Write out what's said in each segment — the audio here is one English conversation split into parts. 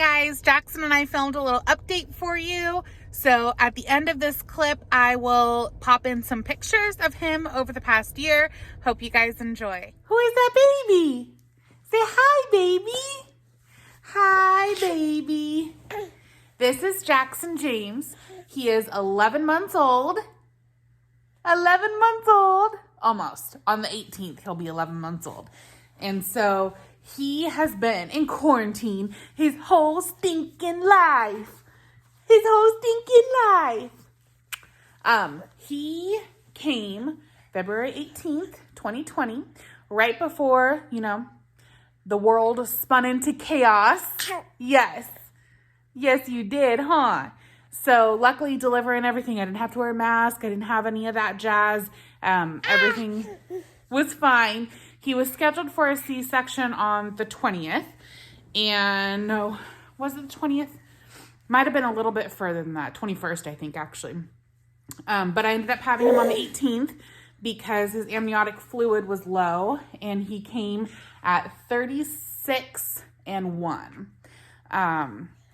guys, Jackson and I filmed a little update for you. So at the end of this clip, I will pop in some pictures of him over the past year. Hope you guys enjoy. Who is that baby? Say hi, baby. Hi, baby. This is Jackson James. He is 11 months old. 11 months old. Almost. On the 18th, he'll be 11 months old. And so he has been in quarantine his whole stinking life. His whole stinking life. He came February 18th, 2020, right before, the world spun into chaos. Yes. Yes, you did, huh? So luckily delivering everything, I didn't have to wear a mask. I didn't have any of that jazz. Everything was fine. He was scheduled for a C-section on the 20th. And no, was it the 20th? Might have been a little bit further than that. 21st, I think, actually. But I ended up having him on the 18th because his amniotic fluid was low. And he came at 36 and 1.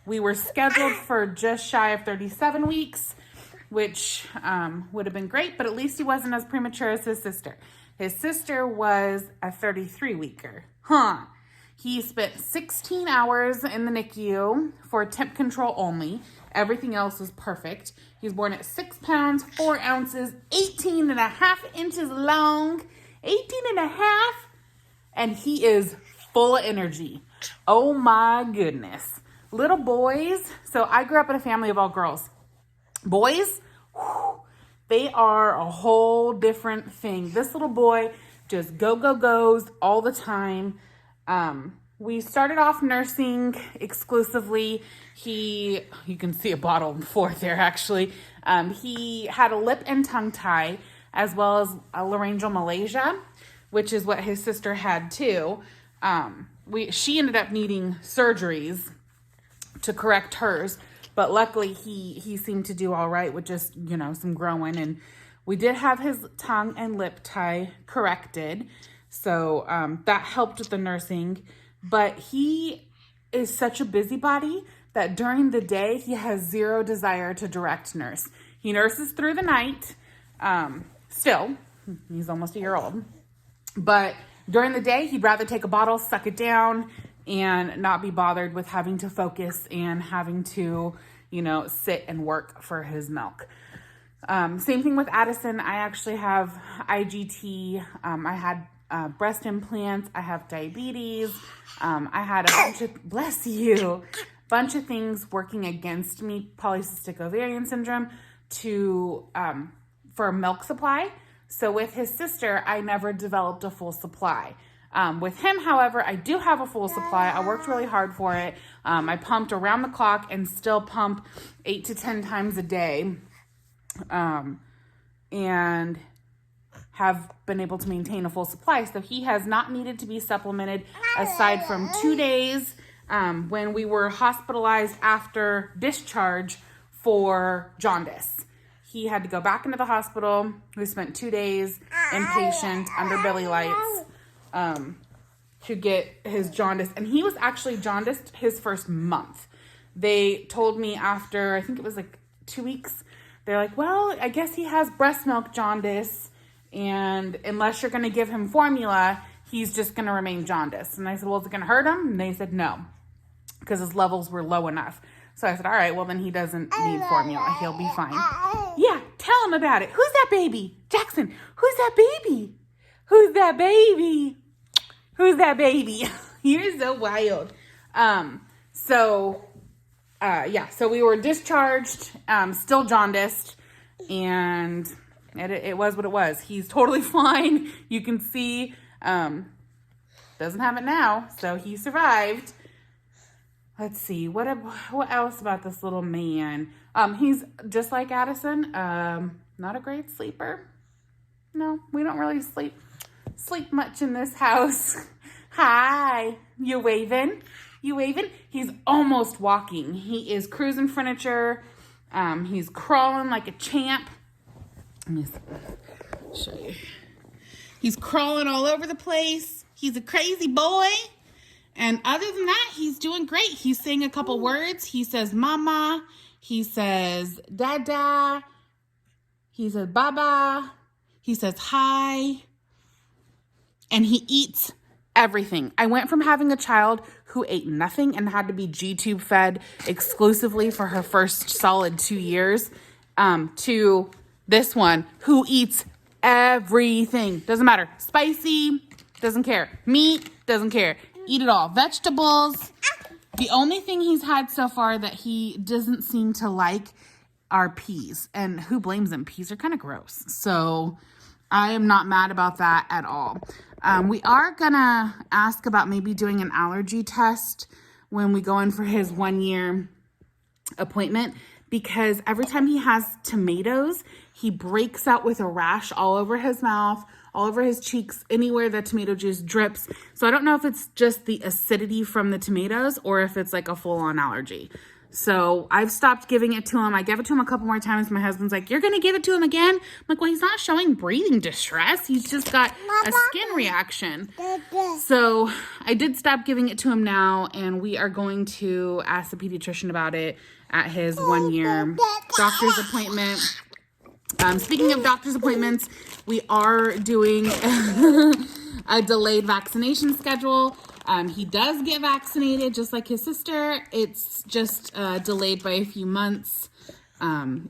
We were scheduled for just shy of 37 weeks, which would have been great, but at least he wasn't as premature as his sister. His sister was a 33-weeker. He spent 16 hours in the NICU for temp control only. Everything else was perfect. He was born at 6 pounds, 4 ounces, 18 and a half inches long, 18 and a half, and he is full of energy. Oh my goodness. Little boys, so I grew up in a family of all girls. Boys, they are a whole different thing. This little boy just goes all the time. We started off nursing exclusively. You can see a bottle on the floor there actually. He had a lip and tongue tie as well as a laryngeal malacia, which is what his sister had too. She ended up needing surgeries to correct hers, but luckily he seemed to do all right with just, some growing, and we did have his tongue and lip tie corrected. So that helped with the nursing, but he is such a busybody that during the day, he has zero desire to direct nurse. He nurses through the night. Still, he's almost a year old, but during the day, he'd rather take a bottle, suck it down, and not be bothered with having to focus and having to, sit and work for his milk. Same thing with Addison. I actually have IGT. I had breast implants. I have diabetes. I had a bunch of things working against me, polycystic ovarian syndrome, for milk supply. So with his sister, I never developed a full supply. With him, however, I do have a full supply. I worked really hard for it. I pumped around the clock and still pump 8 to 10 times a day. And have been able to maintain a full supply. So he has not needed to be supplemented aside from 2 days when we were hospitalized after discharge for jaundice. He had to go back into the hospital. We spent 2 days inpatient under belly lights to get his jaundice. And he was actually jaundiced his first month. They told me after, I think it was like 2 weeks, they're like, well, I guess he has breast milk jaundice. And unless you're going to give him formula, he's just going to remain jaundiced. And I said, well, is it going to hurt him? And they said no, because his levels were low enough. So I said, all right, well, then he doesn't need formula. He'll be fine. Yeah, tell him about it. Who's that baby? Jackson, who's that baby? Who's that baby? Who's that baby? You're so wild. So we were discharged, still jaundiced, and it was what it was. He's totally fine. You can see, doesn't have it now, so he survived. Let's see, what else about this little man? He's just like Addison, not a great sleeper. No, we don't really sleep much in this house. Hi, you waving? He's almost walking. He is cruising furniture. He's crawling like a champ. Let me show you. He's crawling all over the place. He's a crazy boy. And other than that, he's doing great. He's saying a couple words. He says mama. He says dada. He says baba. He says hi. And he eats everything. I went from having a child who ate nothing and had to be G-tube fed exclusively for her first solid 2 years to this one who eats everything. Doesn't matter. Spicy, doesn't care. Meat, doesn't care. Eat it all. Vegetables. The only thing he's had so far that he doesn't seem to like are peas. And who blames him? Peas are kind of gross. So I am not mad about that at all. We are gonna ask about maybe doing an allergy test when we go in for his 1 year appointment, because every time he has tomatoes, he breaks out with a rash all over his mouth, all over his cheeks, anywhere that tomato juice drips. So I don't know if it's just the acidity from the tomatoes or if it's like a full-on allergy. So I've stopped giving it to him. I gave it to him a couple more times. My husband's like, you're going to give it to him again? I'm like, well, he's not showing breathing distress. He's just got a skin reaction. So I did stop giving it to him now, and we are going to ask the pediatrician about it at his 1 year doctor's appointment. Speaking of doctor's appointments, we are doing a delayed vaccination schedule. He does get vaccinated just like his sister. It's just delayed by a few months.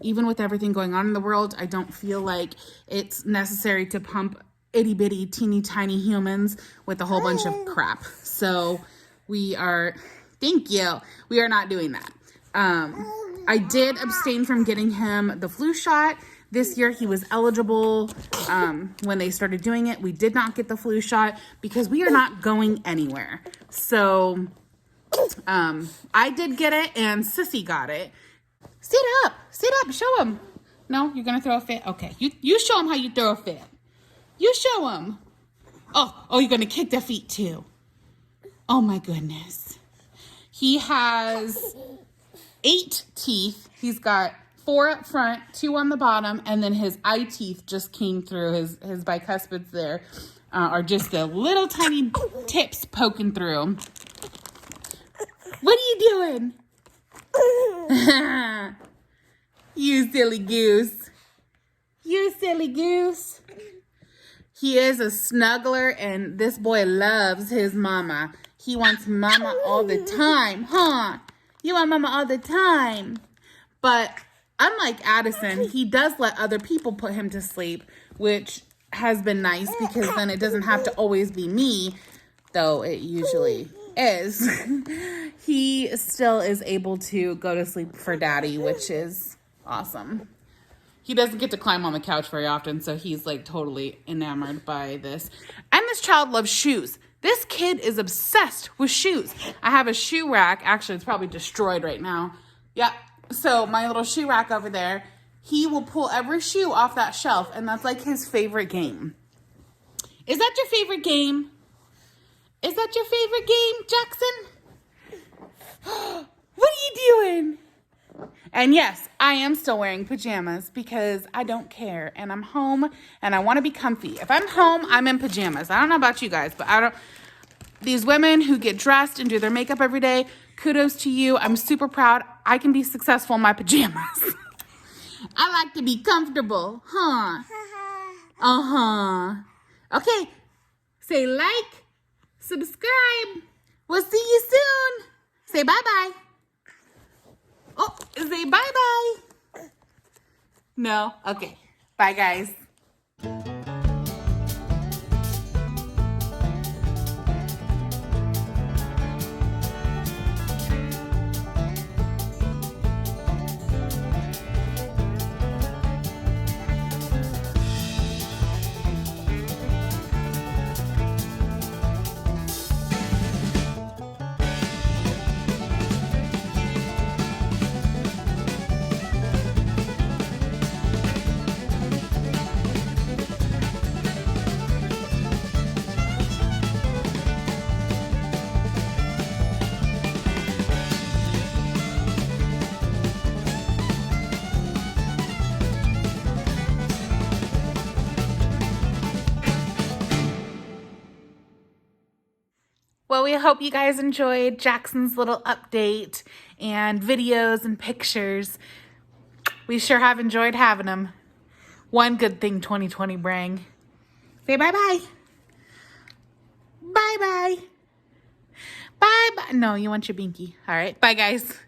Even with everything going on in the world, I don't feel like it's necessary to pump itty bitty teeny tiny humans with a whole bunch of crap. So we are, thank you, we are not doing that. I did abstain from getting him the flu shot. This year he was eligible when they started doing it. We did not get the flu shot because we are not going anywhere. So I did get it and Sissy got it. Sit up, show him. No, you're gonna throw a fit? Okay, you show him how you throw a fit. You show him. Oh, you're gonna kick the feet too. Oh my goodness. He has 8 teeth. He's got 4 up front, 2 on the bottom, and then his eye teeth just came through. His bicuspids there are just the little tiny tips poking through. What are you doing? You silly goose. You silly goose. He is a snuggler, and this boy loves his mama. He wants mama all the time, huh? You want mama all the time. But unlike Addison, he does let other people put him to sleep, which has been nice because then it doesn't have to always be me, though it usually is. He still is able to go to sleep for daddy, which is awesome. He doesn't get to climb on the couch very often, so he's like totally enamored by this. And this child loves shoes. This kid is obsessed with shoes. I have a shoe rack. Actually, it's probably destroyed right now. Yeah. So my little shoe rack over there, he will pull every shoe off that shelf, and that's like his favorite game. Is that your favorite game? Is that your favorite game, Jackson? What are you doing? And yes, I am still wearing pajamas because I don't care, and I'm home and I want to be comfy. If I'm home, I'm in pajamas. I don't know about you guys, but these women who get dressed and do their makeup every day, kudos to you. I'm super proud. I can be successful in my pajamas. I like to be comfortable, huh? Okay, say like, subscribe. We'll see you soon. Say bye-bye. Oh, say bye-bye. No? Okay. Bye, guys. Well, we hope you guys enjoyed Jackson's little update and videos and pictures. We sure have enjoyed having them. One good thing 2020 bring. Say bye-bye. Bye-bye. Bye-bye. No, you want your binky. All right. Bye, guys.